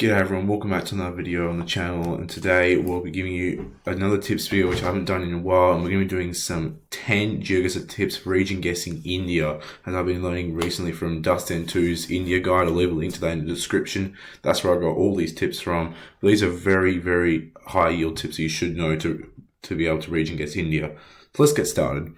G'day everyone, welcome back to another video on the channel, and today we'll be giving you another tips video which I haven't done in a while, and we're going to be doing some 10 GeoGuessr tips for region guessing India, as I've been learning recently from Dustin2's India guide. I'll leave a link to that in the description. That's where I got all these tips from. These are very high yield tips that you should know to be able to region guess India. So let's get started.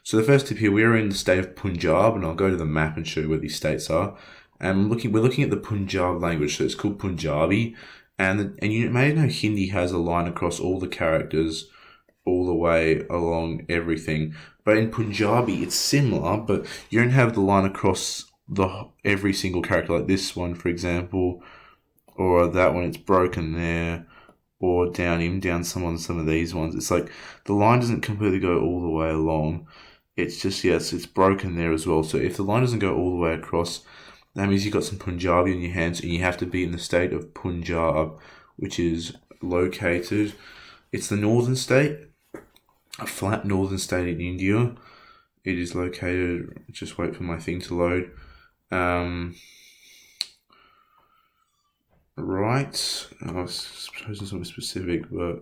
So the first tip here, we are in the state of Punjab, and I'll go to the map and show you where these states are. And we're looking at the Punjab language, so it's called Punjabi, and you may know Hindi has a line across all the characters, all the way along everything. But in Punjabi, it's similar, but you don't have the line across every single character, like this one, for example, or that one. It's broken there, or down some of these ones. It's like the line doesn't completely go all the way along. It's just it's broken there as well. So if the line doesn't go all the way across, that means you've got some Punjabi on your hands, and you have to be in the state of Punjab, which is located. It's the northern state, a flat northern state in India. It is located. Just wait for my thing to load. Right. I was supposed something specific, but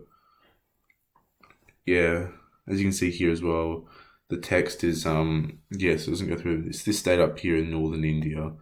yeah, as you can see here as well, the text is yes, it doesn't go through. It's this state up here in northern India.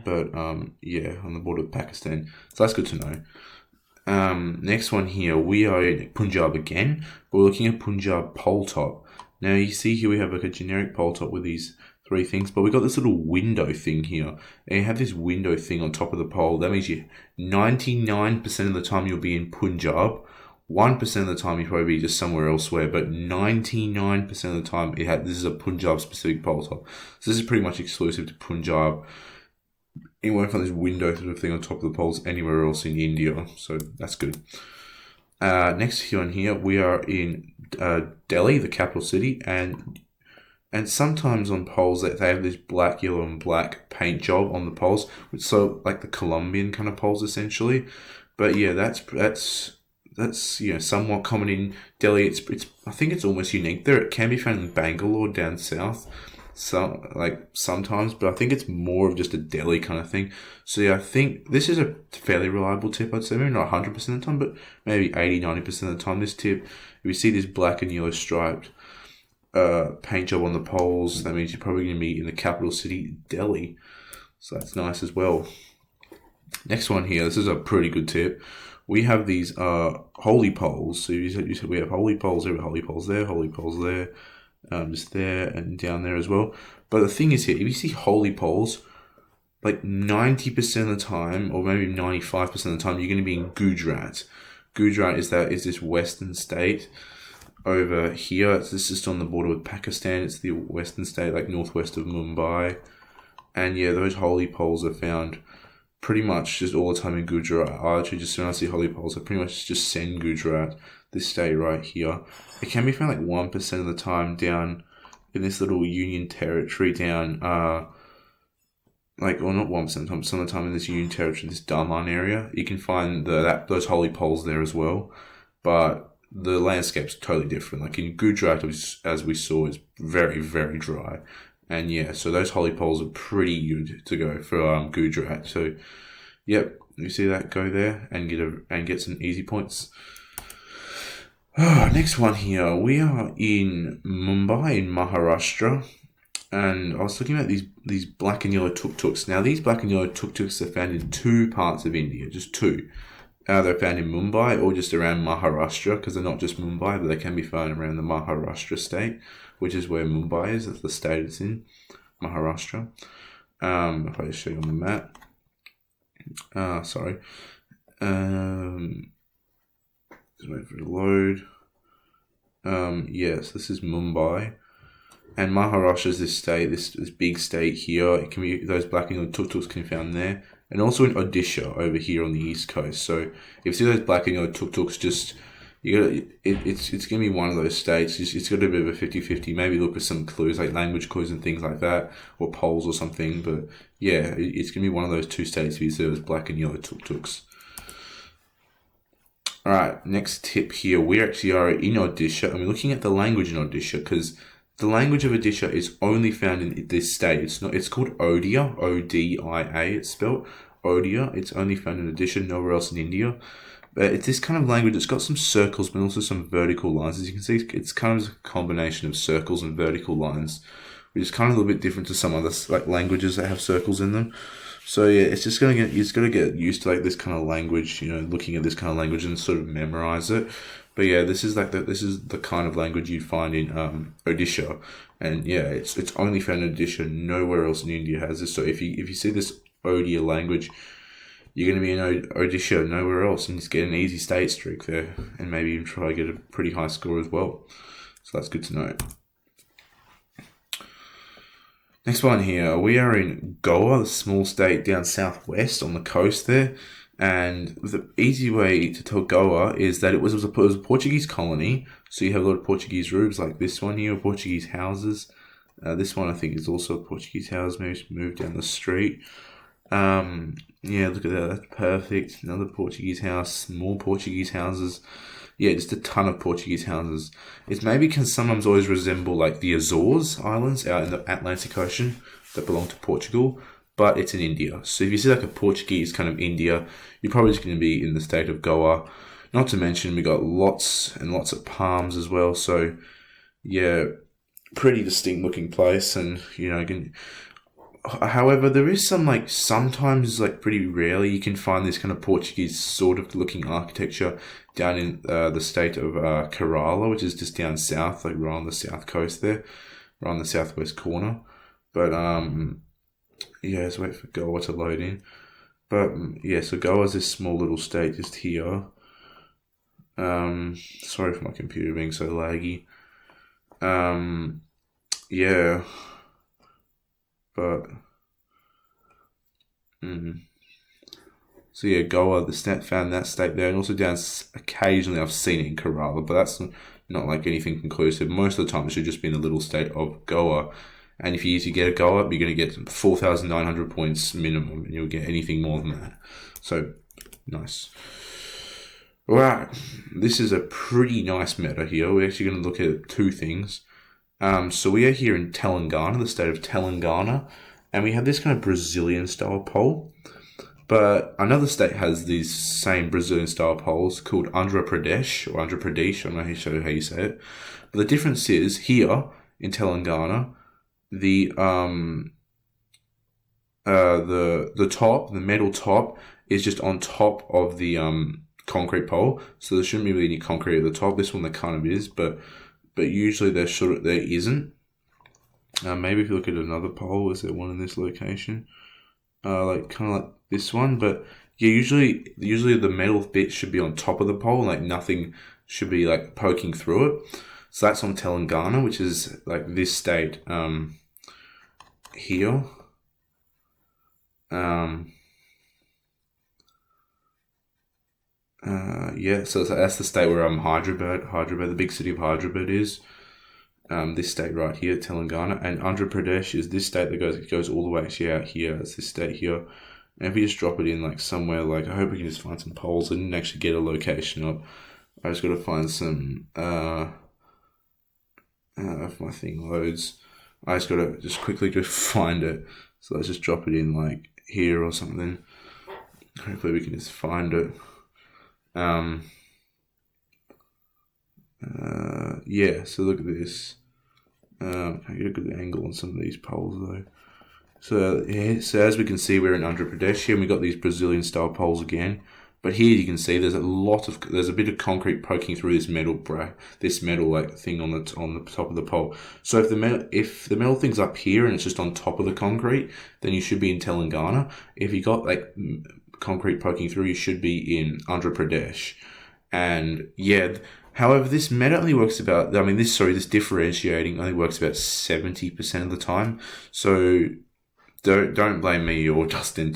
But yeah, on the border of Pakistan. So that's good to know. Next one here, we are in Punjab again. We're looking at Punjab pole top. Now you see here we have like a generic pole top with these three things, but we've got this little window thing here. And you have this window thing on top of the pole. That means 99% of the time you'll be in Punjab. 1% of the time you probably be just somewhere elsewhere, but 99% of the time this is a Punjab specific pole top. So this is pretty much exclusive to Punjab. You won't find this window sort of thing on top of the poles anywhere else in India, so that's good. Next one here, we are in Delhi, the capital city, and sometimes on poles they have this black, yellow, and black paint job on the poles, which so like the Colombian kind of poles essentially. But yeah, that's somewhat common in Delhi. It's I think it's almost unique there. It can be found in Bangalore down south. Sometimes, but I think it's more of just a Delhi kind of thing. So yeah, I think this is a fairly reliable tip, I'd say. Maybe not 100% of the time, but maybe 80-90% of the time. This tip, if you see this black and yellow striped paint job on the poles, that means you're probably going to be in the capital city, Delhi. So that's nice as well. Next one here, this is a pretty good tip. We have these holy poles. So you said we have holy poles there, holy poles there, holy poles there. Just there and down there as well. But the thing is here, if you see holy poles, like 90% of the time, or maybe 95% of the time, you're going to be in Gujarat. Gujarat is this western state over here. It's just on the border with Pakistan. It's the western state, like northwest of Mumbai. And yeah, those holy poles are found pretty much just all the time in Gujarat. I actually just, when I see holy poles, I pretty much just send Gujarat, this state right here. It can be found like 1% of the time down in this little union territory down, or not 1% of the time, some of the time in this union territory, this Daman area. You can find those holy poles there as well, but the landscape's totally different. Like in Gujarat, as we saw, is very dry. And yeah, so those holy poles are pretty good to go for Gujarat. So, yep, you see that, go there and get some easy points. Next one here, we are in Mumbai in Maharashtra, and I was looking at these black and yellow tuk-tuks. Now these black and yellow tuk-tuks are found in two parts of India, just two. They're found in Mumbai or just around Maharashtra, because they're not just Mumbai, but they can be found around the Maharashtra state, which is where Mumbai is. That's the state it's in, Maharashtra. If I just show you on the map. Sorry. Just wait for it to load. Yes, this is Mumbai. And Maharashtra is this state, this big state here. It can be, those black and yellow tuk-tuks can be found there. And also in Odisha over here on the east coast. So if you see those black and yellow tuk-tuks, just it's gonna be one of those states. It's got a bit of a 50-50. Maybe look at some clues, like language clues and things like that, or polls or something. But yeah, it's gonna be one of those two states if you see those black and yellow tuk-tuks. Alright, next tip here. We actually are in Odisha, and we're looking at the language in Odisha, because the language of Odisha is only found in this state. It's called Odia, O-D-I-A, it's spelled. Odia. It's only found in Odisha, nowhere else in India. But it's this kind of language. It's got some circles, but also some vertical lines. As you can see, it's kind of a combination of circles and vertical lines, which is kind of a little bit different to some other like languages that have circles in them. So yeah, it's just gonna get used to like this kind of language, looking at this kind of language and sort of memorize it. But yeah, this is the kind of language you find in Odisha, and yeah, it's only found in Odisha. Nowhere else in India has this. So if you see this Odia language, you're going to be in Odisha, nowhere else, and just get an easy state streak there, and maybe even try to get a pretty high score as well. So that's good to know. Next one here, we are in Goa, the small state down southwest on the coast there. And the easy way to tell Goa is that it was a Portuguese colony. So you have a lot of Portuguese roofs like this one here, Portuguese houses. This one I think is also a Portuguese house, maybe it's moved down the street. Yeah, look at that, that's perfect. Another Portuguese house, more Portuguese houses. Yeah, just a ton of Portuguese houses. It maybe can sometimes always resemble like the Azores Islands out in the Atlantic Ocean that belong to Portugal, but it's in India. So if you see like a Portuguese kind of India, you're probably just going to be in the state of Goa. Not to mention we got lots and lots of palms as well. So yeah, pretty distinct looking place, and however, there is some sometimes pretty rarely you can find this kind of Portuguese sort of looking architecture down in the state of Kerala, which is just down south, like right on the south coast there, right on the southwest corner. But yeah, let's wait for Goa to load in. But yeah, so Goa's this small little state just here. Sorry for my computer being so laggy. Yeah. But so yeah, Goa, the stat found that state there, and also down occasionally I've seen it in Kerala, but that's not like anything conclusive. Most of the time, it should just be in the little state of Goa. And if you get a Goa, you're going to get 4,900 points minimum, and you'll get anything more than that. So nice. All right, this is a pretty nice meta here. We're actually going to look at two things. So we are here in Telangana, the state of Telangana, and we have this kind of Brazilian style pole. But another state has these same Brazilian style poles called Andhra Pradesh, or Andhra Pradesh, I don't know how you say it. But the difference is here in Telangana, the top, the metal top, is just on top of the concrete pole. So there shouldn't be really any concrete at the top. This one there kind of is, but usually there isn't. Maybe if you look at another pole, is there one in this location? Kind of like this one, but yeah, usually the metal bit should be on top of the pole, like nothing should be like poking through it. So that's on Telangana, which is like this state here. Yeah, so that's the state where Hyderabad, the big city of Hyderabad is. This state right here, Telangana, and Andhra Pradesh is this state that goes all the way actually out here. It's this state here. And if we just drop it in like somewhere, like I hope we can just find some poles. I didn't actually get a location up. I just got to find some. If my thing loads, I just got to quickly find it. So let's just drop it in like here or something. Hopefully we can just find it. Yeah, so look at this. I get a good angle on some of these poles though. So yeah, so as we can see, we're in Andhra Pradesh here, and we got these Brazilian style poles again. But here you can see there's a bit of concrete poking through this metal like thing on the top of the pole. So if the metal thing's up here and it's just on top of the concrete, then you should be in Telangana. If you got like concrete poking through, you should be in Andhra Pradesh. And yeah, however, this meta only works about, this differentiating only works about 70% of the time. So don't blame me or Justin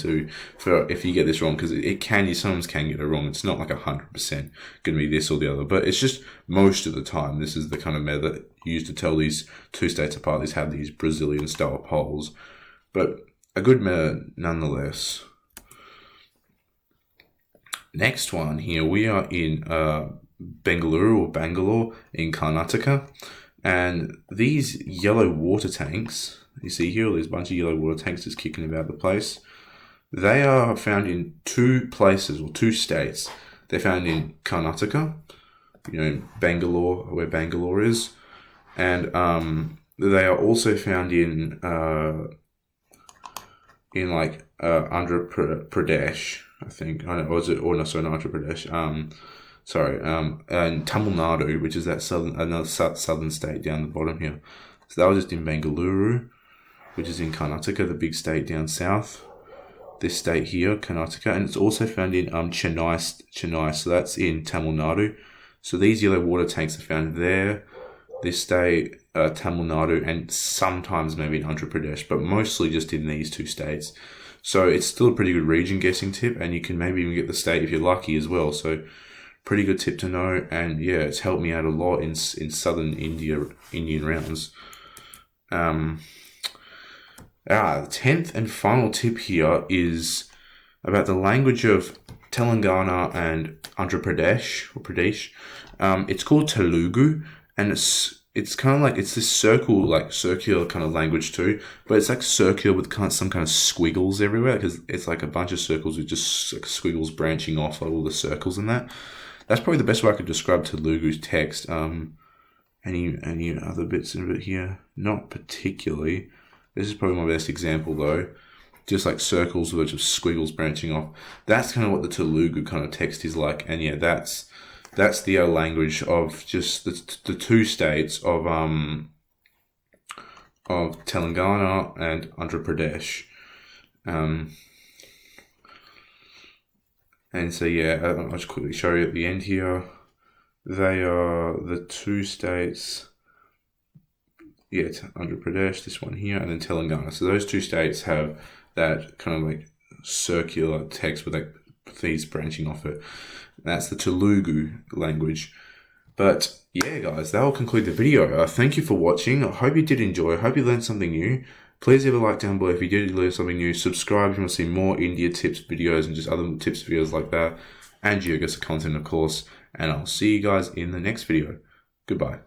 for if you get this wrong, because you sometimes can get it wrong. It's not like 100% going to be this or the other, but it's just most of the time this is the kind of meta used to tell these two states apart. These have these Brazilian style poles, but a good meta nonetheless. Next one here, we are in Bangalore in Karnataka, and these yellow water tanks, you see here, there's a bunch of yellow water tanks just kicking about the place. They are found in 2 places or 2 states. They're found in Karnataka, Bangalore, where Bangalore is, and they are also found in Andhra Pradesh, I think. Not Andhra Pradesh. And Tamil Nadu, which is that another southern state down the bottom here. So that was just in Bengaluru, which is in Karnataka, the big state down south. This state here, Karnataka, and it's also found in Chennai, so that's in Tamil Nadu. So these yellow water tanks are found there, this state, Tamil Nadu, and sometimes maybe in Andhra Pradesh, but mostly just in these 2 states. So it's still a pretty good region guessing tip, and you can maybe even get the state if you're lucky as well. So pretty good tip to know, and yeah, it's helped me out a lot in southern Indian rounds. The 10th and final tip here is about the language of Telangana and Andhra Pradesh, or Pradesh. It's called Telugu, and it's kind of like, it's this circular kind of language too, but it's like circular with some kind of squiggles everywhere, because it's like a bunch of circles with just like squiggles branching off, like all the circles and that. That's probably the best way I could describe Telugu's text. Any other bits in it here? Not particularly. This is probably my best example though. Just like circles with just squiggles branching off. That's kind of what the Telugu kind of text is like. And yeah, that's the language of just the 2 states of Telangana and Andhra Pradesh. And so yeah, I'll just quickly show you at the end here. They are the 2 states. Yeah, it's Andhra Pradesh, this one here, and then Telangana. So those 2 states have that kind of like circular text with like these branching off it. That's the Telugu language. But yeah, guys, that will conclude the video. Thank you for watching. I hope you did enjoy. I hope you learned something new. Please leave a like down below if you did learn something new. Subscribe if you want to see more India tips videos and just other tips videos like that. And GeoGuessr content, of course. And I'll see you guys in the next video. Goodbye.